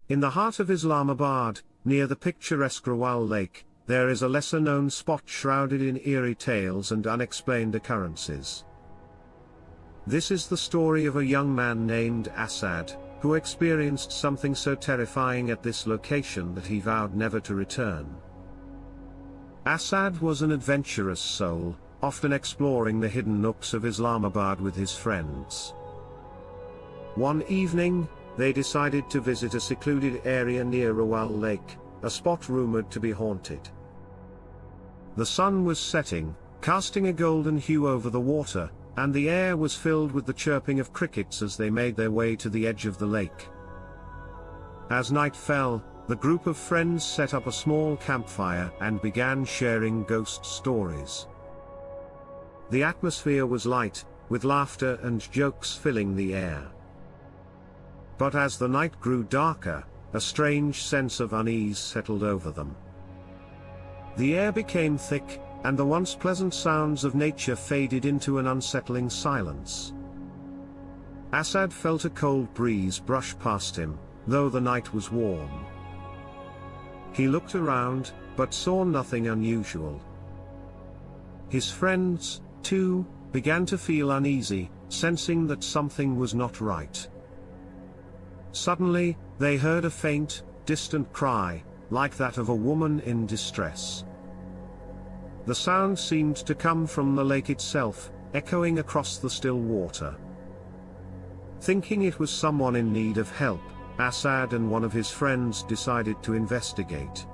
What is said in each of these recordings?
In the heart of Islamabad, near the picturesque Rawal Lake, there is a lesser-known spot shrouded in eerie tales and unexplained occurrences. This is the story of a young man named Asad, who experienced something so terrifying at this location that he vowed never to return. Asad was an adventurous soul, often exploring the hidden nooks of Islamabad with his friends. One evening, they decided to visit a secluded area near Rawal Lake, a spot rumored to be haunted. The sun was setting, casting a golden hue over the water, and the air was filled with the chirping of crickets as they made their way to the edge of the lake. As night fell, the group of friends set up a small campfire and began sharing ghost stories. The atmosphere was light, with laughter and jokes filling the air. But as the night grew darker, a strange sense of unease settled over them. The air became thick, and the once pleasant sounds of nature faded into an unsettling silence. Asad felt a cold breeze brush past him, though the night was warm. He looked around, but saw nothing unusual. His friends, too, began to feel uneasy, sensing that something was not right. Suddenly, they heard a faint, distant cry, like that of a woman in distress. The sound seemed to come from the lake itself, echoing across the still water. Thinking it was someone in need of help, Asad and one of his friends decided to investigate.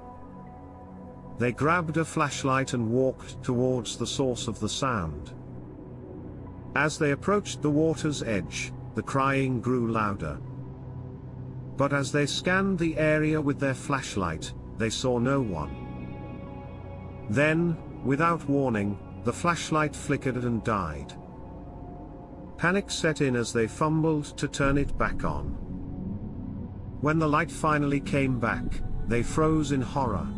They grabbed a flashlight and walked towards the source of the sound. As they approached the water's edge, the crying grew louder. But as they scanned the area with their flashlight, they saw no one. Then, without warning, the flashlight flickered and died. Panic set in as they fumbled to turn it back on. When the light finally came back, they froze in horror.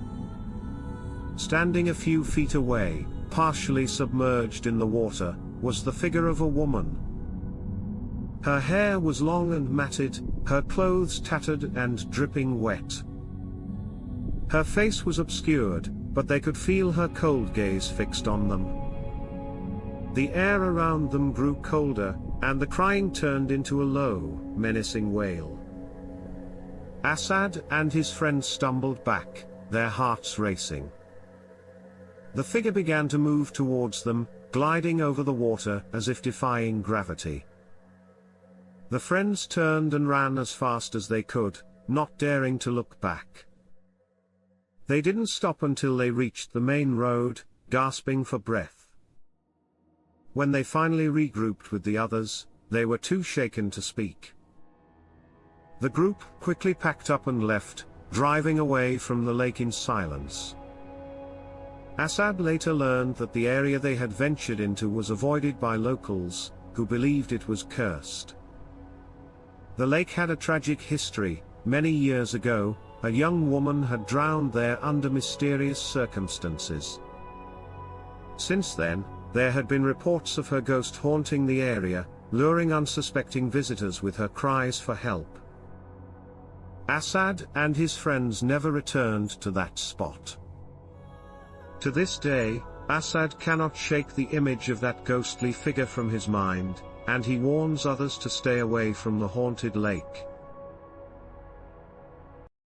Standing a few feet away, partially submerged in the water, was the figure of a woman. Her hair was long and matted, her clothes tattered and dripping wet. Her face was obscured, but they could feel her cold gaze fixed on them. The air around them grew colder, and the crying turned into a low, menacing wail. Asad and his friends stumbled back, their hearts racing. The figure began to move towards them, gliding over the water as if defying gravity. The friends turned and ran as fast as they could, not daring to look back. They didn't stop until they reached the main road, gasping for breath. When they finally regrouped with the others, they were too shaken to speak. The group quickly packed up and left, driving away from the lake in silence. Asad later learned that the area they had ventured into was avoided by locals, who believed it was cursed. The lake had a tragic history. Many years ago, a young woman had drowned there under mysterious circumstances. Since then, there had been reports of her ghost haunting the area, luring unsuspecting visitors with her cries for help. Asad and his friends never returned to that spot. To this day, Asad cannot shake the image of that ghostly figure from his mind, and he warns others to stay away from the haunted lake.